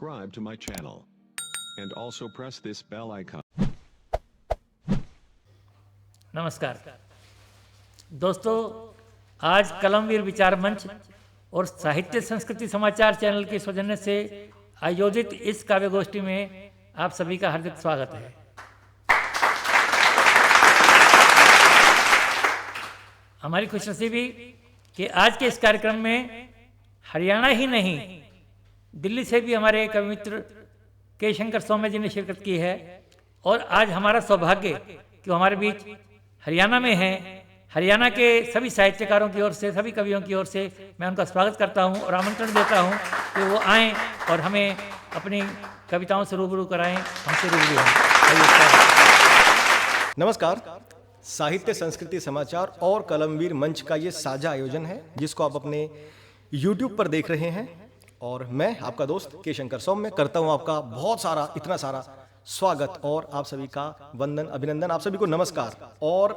subscribe to my channel and also press this bell icon. नमस्कार दोस्तों, आज कलमवीर विचार मंच और साहित्य संस्कृति समाचार चैनल के सौजन्य से आयोजित इस काव्य गोष्ठी में आप सभी का हार्दिक स्वागत है। हमारी खुशनसीबी कि आज के इस कार्यक्रम में हरियाणा ही नहीं, दिल्ली से भी हमारे कवि मित्र के शंकर सौम्य जी ने शिरकत की है और आज हमारा सौभाग्य कि वो हमारे बीच हरियाणा में हैं। हरियाणा के सभी साहित्यकारों की ओर से, सभी कवियों की ओर से मैं उनका स्वागत करता हूं और आमंत्रण देता हूं कि वो आएं और हमें अपनी कविताओं से रूबरू कराएं, हमसे रूबरू हों। नमस्कार। साहित्य संस्कृति समाचार और कलमवीर मंच का ये साझा आयोजन है जिसको आप अपने YouTube पर देख रहे हैं और मैं आपका दोस्त के शंकर सौम्य करता हूँ आपका बहुत सारा, इतना सारा स्वागत और आप सभी का वंदन, अभिनंदन, आप सभी को नमस्कार। और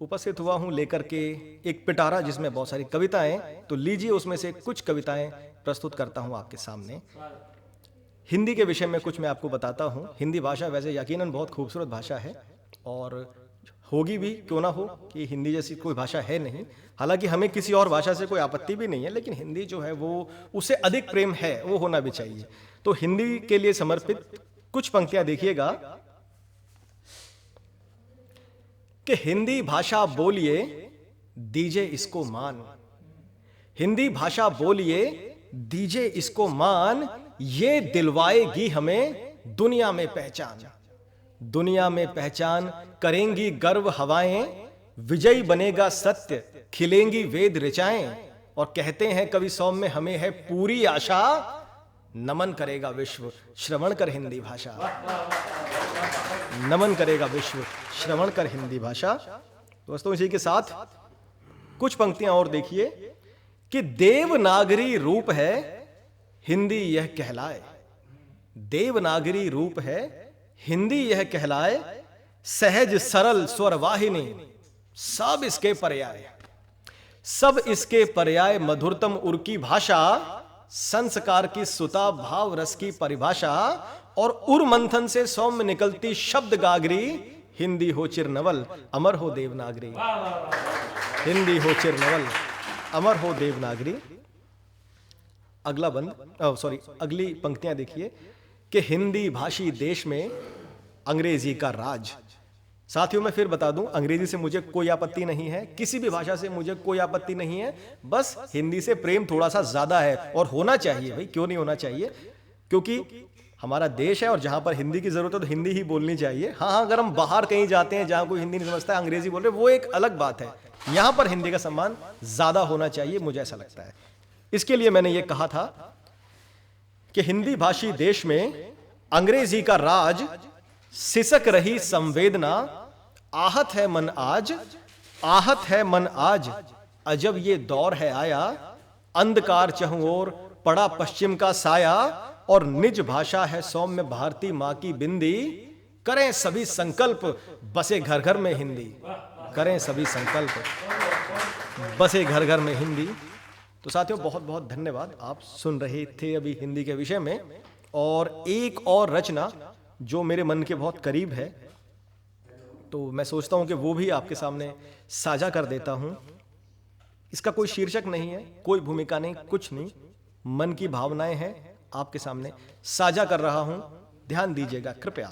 उपस्थित हुआ हूँ लेकर के एक पिटारा जिसमें बहुत सारी कविताएं, तो लीजिए उसमें से कुछ कविताएं प्रस्तुत करता हूँ आपके सामने। हिंदी के विषय में कुछ मैं आपको बताता हूँ। हिंदी भाषा वैसे यकीनन बहुत खूबसूरत भाषा है और होगी भी, क्यों ना हो, कि हिंदी जैसी कोई भाषा है नहीं। हालांकि हमें किसी और भाषा से कोई आपत्ति भी नहीं है, लेकिन हिंदी जो है वो उससे अधिक प्रेम है, वो होना भी चाहिए। तो हिंदी के लिए समर्पित कुछ पंक्तियां देखिएगा कि हिंदी भाषा बोलिए दीजिए इसको मान, हिंदी भाषा बोलिए दीजिए इसको मान, ये दिलवाएगी हमें दुनिया में पहचान। दुनिया में पहचान करेंगी गर्व हवाएं, विजयी बनेगा सत्य, खिलेंगी वेद ऋचाएं। और कहते हैं कवि सौम्य हमें है पूरी आशा, नमन करेगा विश्व श्रवण कर हिंदी भाषा। नमन करेगा विश्व श्रवण कर हिंदी भाषा। दोस्तों, इसी के साथ कुछ पंक्तियां और देखिए कि देवनागरी रूप है हिंदी यह कहलाए। देवनागरी रूप है हिंदी यह कहलाए, सहज सरल स्वर वाहिनी सब इसके पर्याय। सब इसके पर्याय मधुरतम उर की भाषा, संस्कार की सुता भाव रस की परिभाषा। और उर मंथन से सौम्य निकलती शब्द गागरी, हिंदी हो चिरनवल अमर हो देवनागरी। हिंदी हो चिरनवल अमर हो देवनागरी। अगला अगली पंक्तियां देखिए कि हिंदी भाषी देश में अंग्रेजी का राज। साथियों, मैं फिर बता दूं, अंग्रेजी से मुझे कोई आपत्ति नहीं है, किसी भी भाषा से मुझे कोई आपत्ति नहीं है, बस हिंदी से प्रेम थोड़ा सा ज्यादा है और होना चाहिए। भाई क्यों नहीं होना चाहिए, क्योंकि हमारा देश है और जहां पर हिंदी की जरूरत है तो हिंदी ही बोलनी चाहिए। हाँ, अगर हम बाहर कहीं जाते हैं जहां कोई हिंदी नहीं समझता है, अंग्रेजी बोल रहे, वो एक अलग बात है। यहां पर हिंदी का सम्मान ज्यादा होना चाहिए, मुझे ऐसा लगता है। इसके लिए मैंने ये कहा था कि हिंदी भाषी देश में अंग्रेजी का राज, सिसक रही संवेदना, आहत है मन आज, आहत है मन आज, अजब ये दौर है आया, अंधकार चहुं ओर पड़ा पश्चिम का साया। और निज भाषा है सौम्य भारती मां की बिंदी, करें सभी संकल्प बसे घर घर में हिंदी। करें सभी संकल्प बसे घर घर में हिंदी। तो साथियों, बहुत बहुत धन्यवाद। आप सुन रहे थे अभी हिंदी के विषय में, और एक और रचना जो मेरे मन के बहुत करीब है, तो मैं सोचता हूं कि वो भी आपके सामने साझा कर देता हूं। इसका कोई शीर्षक नहीं है, कोई भूमिका नहीं, कुछ नहीं, मन की भावनाएं हैं, आपके सामने साझा कर रहा हूं। ध्यान दीजिएगा कृपया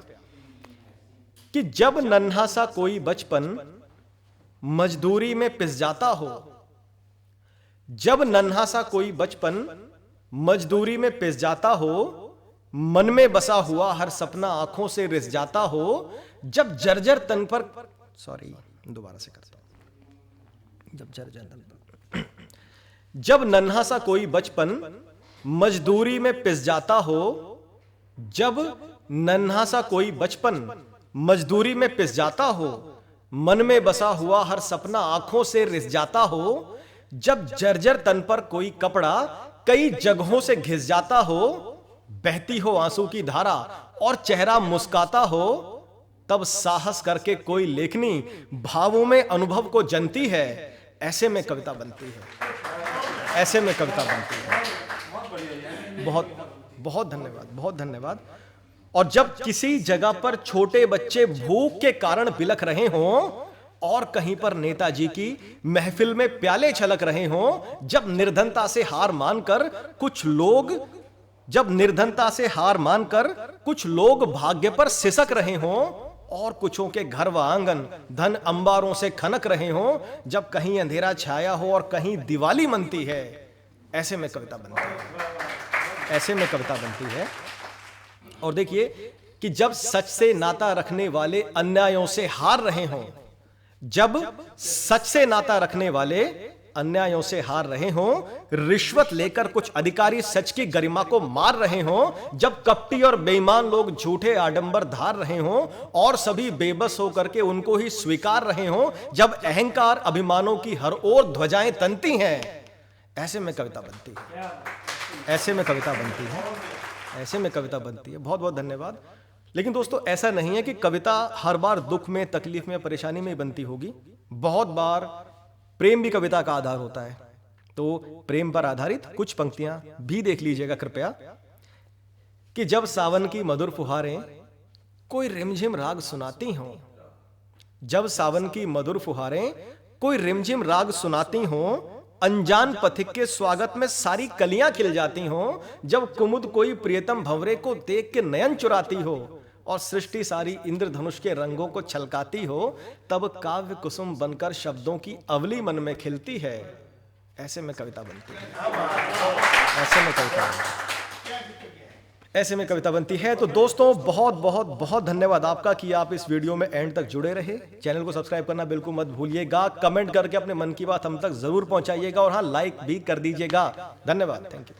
कि जब नन्हा सा कोई बचपन मजदूरी में पिस जाता हो, जब नन्हा सा कोई बचपन मजदूरी में पिस जाता हो, मन में बसा हुआ हर सपना आंखों से रिस जाता हो, जब जर्जर तन पर दोबारा से करता हूं। जब जर्जर तन पर जब नन्हा सा कोई बचपन मजदूरी में पिस जाता हो, जब नन्हा सा कोई बचपन मजदूरी में पिस जाता हो, मन में बसा हुआ हर सपना आंखों से रिस जाता हो, जब जर्जर तन पर कोई कपड़ा कई जगहों से घिस जाता हो, बहती हो आंसू की धारा और चेहरा मुस्काता हो, तब साहस करके कोई लेखनी भावों में अनुभव को जनती है। ऐसे में कविता बनती है, ऐसे में कविता बनती है। बहुत बहुत धन्यवाद, बहुत धन्यवाद। और जब किसी जगह पर छोटे बच्चे भूख के कारण बिलख रहे हों और कहीं पर नेताजी की महफिल में प्याले छलक रहे हों, जब निर्धनता से हार मानकर कुछ लोग भाग्य पर सिसक रहे हों और कुछों के घर व आंगन धन अंबारों से खनक रहे हों, जब कहीं अंधेरा छाया हो और कहीं दिवाली मनती है, ऐसे में कविता बनती है, ऐसे में कविता बनती है। और देखिए कि जब सच से नाता रखने वाले अन्यायों से हार रहे हों, जब सच से नाता रखने वाले अन्यायों से हार रहे हों, रिश्वत लेकर कुछ अधिकारी सच की गरिमा को मार रहे हों, जब कपटी और बेईमान लोग झूठे आडंबर धार रहे हों और सभी बेबस होकर के उनको ही स्वीकार रहे हों, जब अहंकार अभिमानों की हर ओर ध्वजाएं तनती हैं, ऐसे में कविता बनती है, ऐसे में कविता बनती है, ऐसे में कविता बनती है। बहुत बहुत धन्यवाद। लेकिन दोस्तों ऐसा नहीं है कि कविता हर बार दुख में, तकलीफ में, परेशानी में बनती होगी। बहुत बार प्रेम भी कविता का आधार होता है। तो प्रेम पर आधारित कुछ पंक्तियां भी देख लीजिएगा कृपया। कि जब सावन की मधुर फुहारें कोई रिमझिम राग सुनाती हों, जब सावन की मधुर फुहारें कोई रिमझिम राग सुनाती हों, अनजान पथिक के स्वागत में सारी कलियां खिल जाती हों, जब कुमुद कोई प्रियतम भंवरे को देख के नयन चुराती हो और सृष्टि सारी इंद्रधनुष के रंगों को छलकाती हो, तब काव्य कुसुम बनकर शब्दों की अवली मन में खिलती है, ऐसे में कविता बनती है, ऐसे में कविता बनती है, ऐसे में कविता बनती है। तो दोस्तों बहुत बहुत बहुत धन्यवाद आपका कि आप इस वीडियो में एंड तक जुड़े रहे। चैनल को सब्सक्राइब करना बिल्कुल मत भूलिएगा, कमेंट करके अपने मन की बात हम तक जरूर पहुंचाइएगा और हाँ लाइक भी कर दीजिएगा। धन्यवाद, थैंक यू।